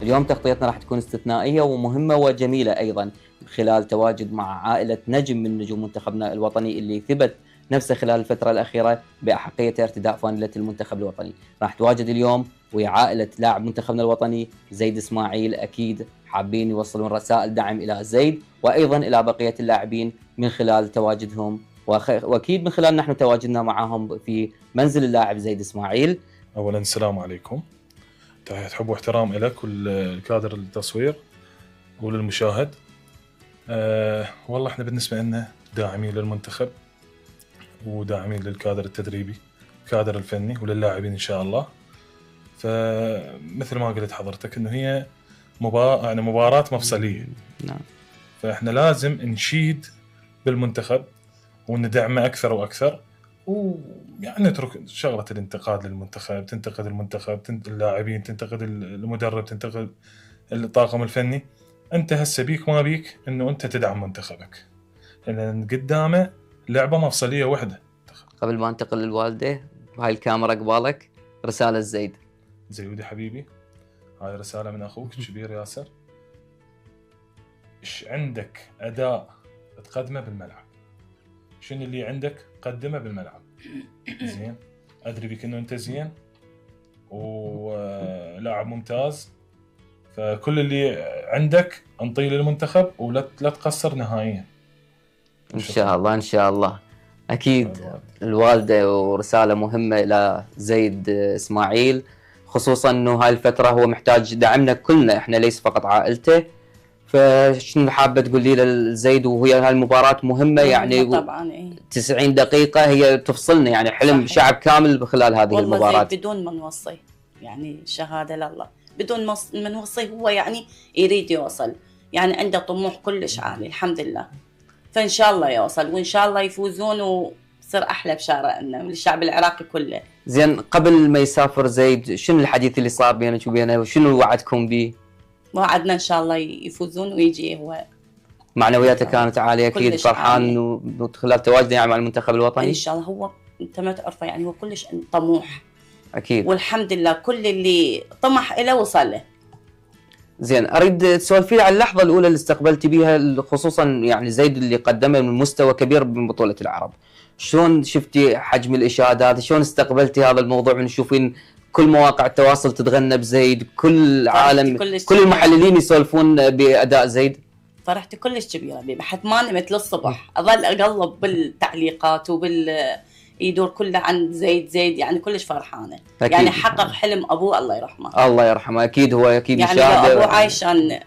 اليوم تغطيتنا راح تكون استثنائية ومهمة وجميلة أيضا، من خلال تواجد مع عائلة نجم من نجوم منتخبنا الوطني اللي ثبت نفسه خلال الفترة الأخيرة بأحقية ارتداء فانيلة المنتخب الوطني. راح تواجد اليوم ويا عائلة لاعب منتخبنا الوطني زيد إسماعيل. أكيد حابين يوصلون رسائل دعم إلى زيد وأيضا إلى بقية اللاعبين من خلال تواجدهم، وأكيد من خلال نحن تواجدنا معهم في منزل اللاعب زيد إسماعيل. أولا السلام عليكم، تحية حب واحترام لك والكادر التصوير وللمشاهد. والله احنا بالنسبة لنا داعمين للمنتخب وداعمين للكادر التدريبي، الكادر الفني وللاعبين إن شاء الله. فمثل ما قلت حضرتك إنه هي مباراة مفصلية. نعم. فإحنا لازم نشيد بالمنتخب وندعمه أكثر وأكثر، ويعني نترك شغلة الانتقاد للمنتخب، تنتقد المنتخب، اللاعبين، تنتقد المدرب، تنتقد الطاقم الفني. أنت هسه بيك ما بيك إنه أنت تدعم منتخبك، لأن قدامه لعبة مفصلية وحدة. قبل ما انتقل للوالدة، هاي الكاميرا قبالك رسالة زيد. زيودي حبيبي، هاي رسالة من أخوك الكبير ياسر. إيش عندك أداء تقدمه بالملعب؟ شنو اللي عندك قدمه بالملعب؟ زين، أدري بك إنه أنت زين ولاعب ممتاز، فكل اللي عندك انطيه للمنتخب ولا تقصر نهائيا. إن شاء الله إن شاء الله. أكيد الوالدة ورسالة مهمة إلى زيد إسماعيل، خصوصا إنه هاي الفترة هو محتاج دعمنا كلنا، إحنا ليس فقط عائلته. فشنو حابة تقولي لزيد وهي هاي المباراة مهمة؟ يعني طبعا إيه؟ 90 دقيقة هي تفصلنا، يعني حلم صحيح. شعب كامل خلال هذه المباراة. والله زيد بدون ما نوصي، يعني شهادة لله، بدون ما نوصي هو يعني يريد يوصل، يعني عنده طموح كلش عالي الحمد لله. فإن شاء الله يوصل وإن شاء الله يفوزون وصير أحلى بشارة لنا للشعب العراقي كله. زين، قبل ما يسافر زيد شنو الحديث اللي صار بينك وبينه وشنو وعدكم به؟ وعدنا إن شاء الله يفوزون ويجي هو. معنوياته كانت عالية أكيد، فرحان إنه خلال تواجده يعني مع المنتخب الوطني. إن شاء الله هو أنت ما تعرفه، يعني هو كلش طموح أكيد، والحمد لله كل اللي طمح إله وصل له. زين، اريد تسولفي لي عن اللحظه الاولى اللي استقبلتي بها، خصوصا يعني زيد اللي قدمه من مستوى كبير من بطوله العرب. شلون شفتي حجم الاشادات؟ شلون استقبلتي هذا الموضوع من تشوفين كل مواقع التواصل تتغنى بزيد، كل عالم كل المحللين يسولفون باداء زيد؟ فرحتي كلش كبيره بي، حتى ما نمت للصبح اظل اقلب بالتعليقات يدور كله عن زيد يعني كلش فرحانه. أكيد. يعني حقق حلم ابوه الله يرحمه. الله يرحمه، اكيد هو اكيد يعني ابوه عايش عن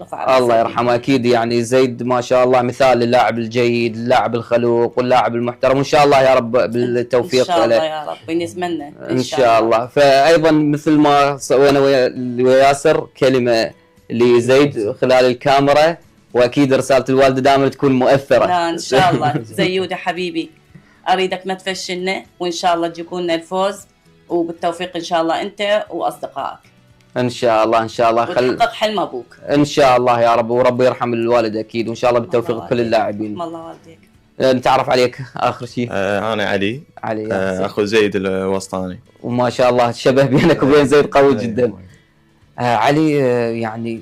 رفع الله يرحمه. اكيد يعني زيد ما شاء الله مثال للاعب الجيد، اللاعب الخلوق واللاعب المحترم، وان شاء الله يا رب بالتوفيق ان شاء الله يا رب نتمنى ان شاء الله. فايضا مثل ما سوينا وياسر كلمه لزيد خلال الكاميرا، واكيد رساله الوالده دائما تكون مؤثره. لا ان شاء الله. زيوده حبيبي، اريدك ما تفشلنا وان شاء الله تجيبوا لنا الفوز وبالتوفيق ان شاء الله انت واصدقائك. ان شاء الله ان شاء الله. وتحقق حلم ابوك ان شاء الله يا رب، ورب يرحم الوالد اكيد، وان شاء الله بالتوفيق كل اللاعبين. الله والديك. نتعرف عليك اخر شيء. انا علي اخو زيد الوسطاني، وما شاء الله الشبه بينك وبين زيد قوي جدا. علي، يعني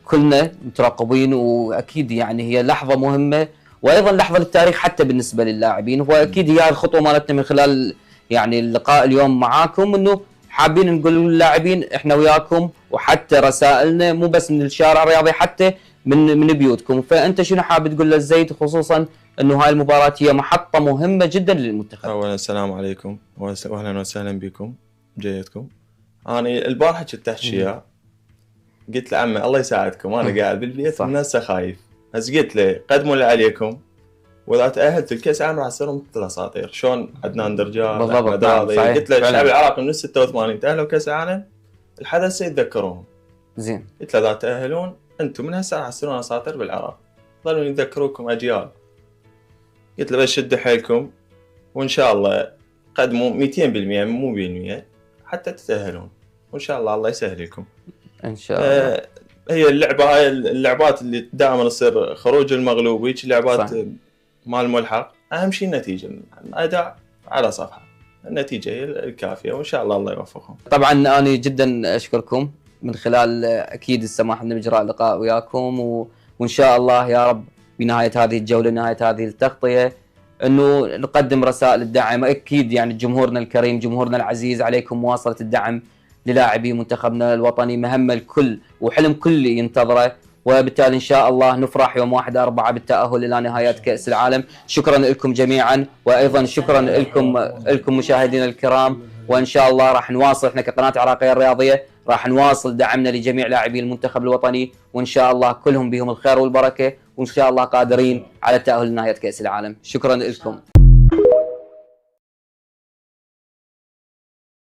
كلنا مترقبين، واكيد يعني هي لحظه مهمه وايضا لحظه للتاريخ حتى بالنسبه للاعبين، واكيد هي الخطوه مالتنا من خلال يعني اللقاء اليوم معاكم، انه حابين نقول للاعبين احنا وياكم، وحتى رسائلنا مو بس من الشارع الرياضي حتى من بيوتكم. فانت شنو حاب تقول للزيد، خصوصا انه هاي المباراه هي محطه مهمه جدا للمنتخب؟ اولا السلام عليكم واهلا وسهلا بكم جيتكم. انا البارحه كنت احكي قلت له عمي الله يساعدكم، انا قاعد بالبيت الناس خايف، بس قلت له قدموا اللي عليكم، واذا تاهلت الكاس العالم راح تصيرون مثل الاساطير، شلون عدنان درجال احمد راضي. قلت له الشعب العراقي من 86 تاهلوا كاس العالم الحدث سيتذكروهم. زين، قلت له اذا تاهلون انتم من هسه راح تصيرون اساطير بالعراق، ظلوا يتذكروكم اجيال. قلت له بس شدوا حيلكم وان شاء الله قدموا 200% مو 100% حتى تتاهلون، وان شاء الله يسهل لكم ان شاء الله. هي اللعبه هاي اللعبات اللي دائما تصير خروج المغلوب وهيك لعبات مال ملحق، اهم شيء النتيجه، الاداء على صفحه، النتيجه هي الكافيه وان شاء الله يوفقهم. طبعا انا جدا اشكركم من خلال اكيد السماح لنا باجراء اللقاء وياكم، وان شاء الله يا رب بنهايه هذه الجوله، نهايه هذه التغطيه، انه نقدم رسائل الدعم. اكيد يعني جمهورنا الكريم، جمهورنا العزيز، عليكم مواصله الدعم للاعبي منتخبنا الوطني، مهمه الكل وحلم كل ينتظره، وبالتالي ان شاء الله نفرح يوم 1/4 بالتاهل الى نهايات كاس العالم. شكرا لكم جميعا، وايضا شكرا لكم مشاهدينا الكرام، وان شاء الله راح نواصل احنا كقناه عراقيه الرياضيه، راح نواصل دعمنا لجميع لاعبي المنتخب الوطني، وان شاء الله كلهم بهم الخير والبركه، وان شاء الله قادرين على التاهل لنهايه كاس العالم. شكرا لكم.